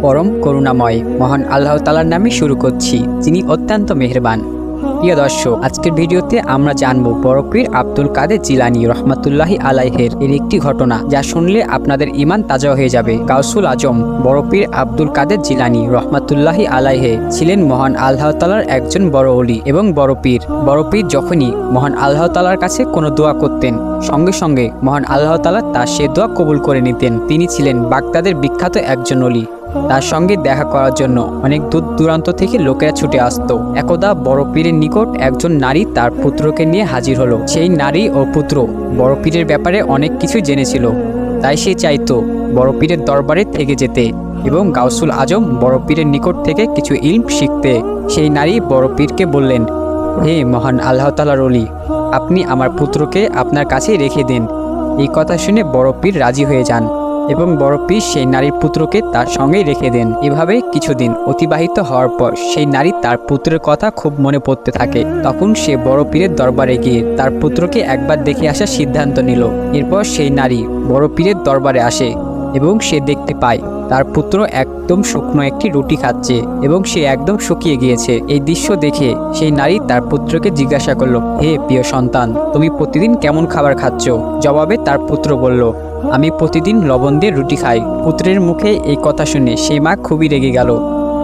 পরম করুণাময় মহান আল্লাহ তাআলার নামে শুরু করছি, যিনি অত্যন্ত মেহেরবান। প্রিয় দর্শক, আজকের ভিডিওতে আমরা জানব বড় পীর আব্দুল কাদের জিলানী রহমাতুল্লাহি আলাইহের এর একটি ঘটনা, যা শুনলে আপনাদের ঈমান তাজা হয়ে যাবে। গাউসুল আজম বড় পীর আব্দুল কাদের জিলানী রহমাতুল্লাহি আলাইহে ছিলেন মহান আল্লাহ তাআলার একজন বড় ওলি এবং বড় পীর। বড় পীর যখনই মহান আল্লাহ তাআলার কাছে কোনো দোয়া করতেন, সঙ্গে সঙ্গে মহান আল্লাহ তাআলা তার সে দোয়া কবুল করে নিতেন। তিনি ছিলেন বাগদাদের বিখ্যাত একজন ওলি। তার সঙ্গে দেখা করার জন্য অনেক দূর দূরান্ত থেকে লোকেরা ছুটে আসতো। একদা বড় পীরের নিকট একজন নারী তার পুত্রকে নিয়ে হাজির হলো। সেই নারী ও পুত্র বড় পীরের ব্যাপারে অনেক কিছু জেনেছিল, তাই সে চাইতো বড় পীরের দরবারে থেকে যেতে এবং গাউসুল আজম বড় পীরের নিকট থেকে কিছু ইলম শিখতে। সেই নারী বড় পীরকে বললেন, হে মহান আল্লাহ তাআলার ওলি, আপনি আমার পুত্রকে আপনার কাছেই রেখে দিন। এই কথা শুনে বড় পীর রাজি হয়ে যান এবং বড় পীর সেই নারীর পুত্রকে তার সঙ্গেই রেখে দেন। এভাবে কিছুদিন অতিবাহিত হওয়ার পর সেই নারী তার পুত্রের কথা খুব মনে পড়তে থাকে। তখন সে বড় পীরের দরবারে গিয়ে তার পুত্রকে একবার দেখে আসার সিদ্ধান্ত নিল। এরপর সেই নারী বড় পীরের দরবারে আসে এবং সে দেখতে পায় তার পুত্র একদম শুকনো একটি রুটি খাচ্ছে এবং সে একদম শুকিয়ে গিয়েছে। এই দৃশ্য দেখে সেই নারী তার পুত্রকে জিজ্ঞাসা করল, হে প্রিয় সন্তান, তুমি প্রতিদিন কেমন খাবার খাচ্ছ? জবাবে তার পুত্র বলল, আমি প্রতিদিন লবণ দিয়ে রুটি খাই। পুত্রের মুখে এই কথা শুনে সেই মা খুবই রেগে গেল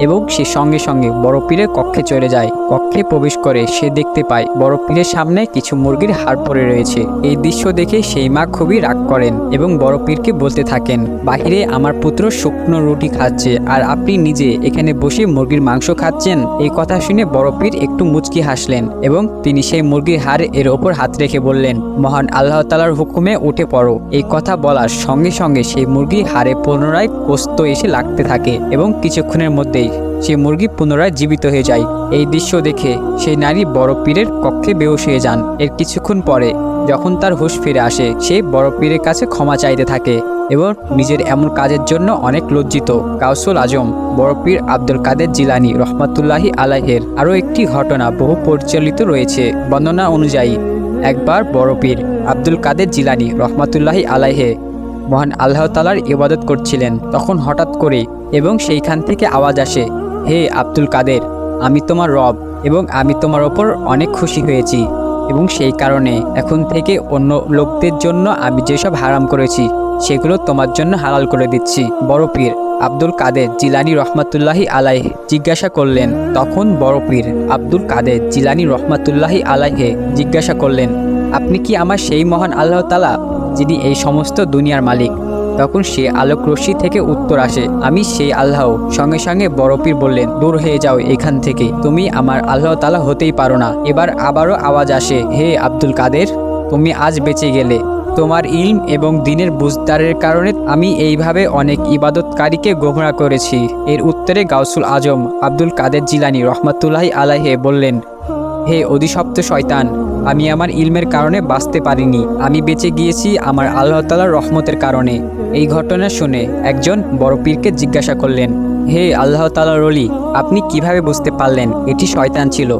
এবং সে সঙ্গে সঙ্গে বড় পীরের কক্ষে চলে যায়। কক্ষে প্রবেশ করে সে দেখতে পায় বড় পীরের সামনে কিছু মুরগির হাড় পড়ে রয়েছে। এই দৃশ্য দেখে সেই মা খুবই রাগ করেন এবং বড় পীরকে বলতে থাকেন, বাহিরে আমার পুত্র শুকনো রুটি খাচ্ছে আর আপনি নিজে এখানে বসে মুরগির মাংস খাচ্ছেন। এই কথা শুনে বড় পীর একটু মুচকি হাসলেন এবং তিনি সেই মুরগির হাড় এর ওপর হাত রেখে বললেন, মহান আল্লাহ তাআলার হুকুমে উঠে পড়ো। এই কথা বলার সঙ্গে সঙ্গে সেই মুরগি হাড়ে পুনরায় গোস্ত এসে লাগতে থাকে এবং কিছুক্ষণের মধ্যেই সে মুরগি পুনরায় জীবিত হয়ে যায়। এই দৃশ্য দেখে সেই নারী বড় পীরের কক্ষে বেহুশ হয়ে যান। এর কিছুক্ষণ পরে যখন তার হুঁশ ফিরে আসে, সে বড় পীরের কাছে ক্ষমা চাইতে থাকে এবং নিজের এমন কাজের জন্য অনেক লজ্জিত। গাউসুল আজম বড় পীর আব্দুল কাদের জিলানী রহমাতুল্লাহি আলাইহের আরও একটি ঘটনা বহু পরিচালিত রয়েছে। বর্ণনা অনুযায়ী একবার বড় পীর আব্দুল কাদের জিলানী রহমাতুল্লাহি আলাইহে মহান আল্লাহ তাআলার ইবাদত করছিলেন। তখন হঠাৎ করে এবং সেইখান থেকে আওয়াজ আসে, হে আব্দুল কাদের, আমি তোমার রব এবং আমি তোমার ওপর অনেক খুশি হয়েছি এবং সেই কারণে এখন থেকে অন্য লোকদের জন্য আমি যেসব হারাম করেছি সেগুলো তোমার জন্য হালাল করে দিচ্ছি। বড় পীর আব্দুল কাদের জিলানী রহমাতুল্লাহি আলাইহে জিজ্ঞাসা করলেন, তখন বড় পীর আব্দুল কাদের জিলানী রহমাতুল্লাহি আলাইহে জিজ্ঞাসা করলেন, আপনি কি আমার সেই মহান আল্লাহ তাআলা যিনি এই সমস্ত দুনিয়ার মালিক? তখন সে আলোক রশ্মি থেকে উত্তর আসে, আমি সেই আল্লাহ। সঙ্গে সঙ্গে বড় পীর বললেন, দূর হয়ে যাও এখান থেকে, তুমি আমার আল্লাহ তাআলা হতেই পারো না। এবার আবারও আওয়াজ আসে, হে আব্দুল কাদের, তুমি আজ বেঁচে গেলে। তোমার ইলম এবং দ্বীনের বুঝদারের কারণে আমি এইভাবে অনেক ইবাদতকারীকে গোমরাহ করেছি। এর উত্তরে গাউসুল আজম আব্দুল কাদের জিলানী রহমাতুল্লাহি আলাইহে বললেন, হে অধিশপ্ত শয়তান, আমি আমার ইলমের কারণে বাঁচতে পারিনি, আমি বেঁচে গিয়েছি আমার আল্লাহ তাআলার রহমতের কারণে। এই ঘটনা শুনে একজন বড় পীরকে জিজ্ঞাসা করলেন, হে আল্লাহ তাআলার ওলি, আপনি কিভাবে বুঝতে পারলেন এটি শয়তান ছিল?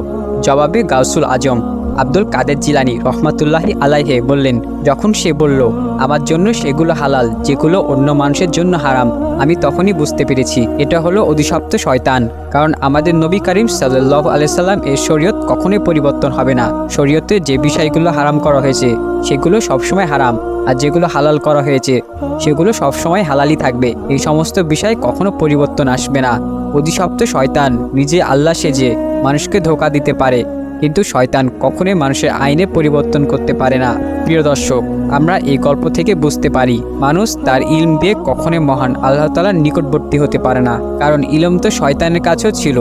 জবাবে গাউসুল আজম আব্দুল কাদের জিলানী রহমাতুল্লাহি আলাইহে বললেন, যখন সে বলল আমার জন্য সেগুলো হালাল যেগুলো অন্য মানুষের জন্য হারাম, আমি তখনই বুঝতে পেরেছি এটা হলো অধিশপ্ত শয়তান। কারণ আমাদের নবী করিম সাল্লাল্লাহু আলাইহি সাল্লাম এর শরীয়ত কখনোই পরিবর্তন হবে না। শরীয়তে যে বিষয়গুলো হারাম করা হয়েছে সেগুলো সবসময় হারাম, আর যেগুলো হালাল করা হয়েছে সেগুলো সবসময় হালালই থাকবে। এই সমস্ত বিষয় কখনো পরিবর্তন আসবে না। অধিশপ্ত শয়তান নিজে আল্লাহ সেজে মানুষকে ধোঁকা দিতে পারে, কিন্তু শয়তান কখনোই মানুষের আইনে পরিবর্তন করতে পারে না। প্রিয় দর্শক, আমরা এই গল্প থেকে বুঝতে পারি মানুষ তার ইলম দিয়ে কখনোই মহান আল্লাহ তাআলার নিকটবর্তী হতে পারে না, কারণ ইলম তো শয়তানের কাছেও ছিল।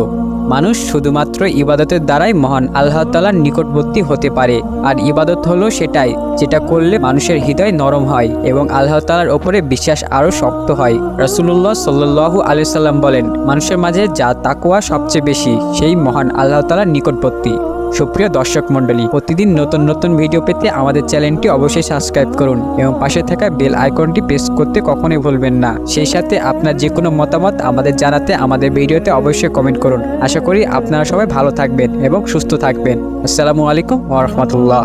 মানুষ শুধুমাত্র ইবাদতের দ্বারাই মহান আল্লাহ তাআলার নিকটবর্তী হতে পারে, আর ইবাদত হলো সেটাই যেটা করলে মানুষের হৃদয় নরম হয় এবং আল্লাহ তাআলার ওপরে বিশ্বাস আরও শক্ত হয়। রাসূলুল্লাহ সাল্লাল্লাহু আলাইহি সাল্লাম বলেন, মানুষের মাঝে যা তাকওয়া সবচেয়ে বেশি সেই মহান আল্লাহ তাআলার নিকটবর্তী। সুপ্রিয় দর্শক মণ্ডলী, প্রতিদিন নতুন নতুন ভিডিও পেতে আমাদের চ্যানেলটি অবশ্যই সাবস্ক্রাইব করুন এবং পাশে থাকা বেল আইকনটি প্রেস করতে কখনোই ভুলবেন না। সেই সাথে আপনার যে কোনো মতামত আমাদের জানাতে আমাদের ভিডিওতে অবশ্যই কমেন্ট করুন। আশা করি আপনারা সবাই ভালো থাকবেন এবং সুস্থ থাকবেন। আসসালামু আলাইকুম ওয়া রাহমাতুল্লাহ।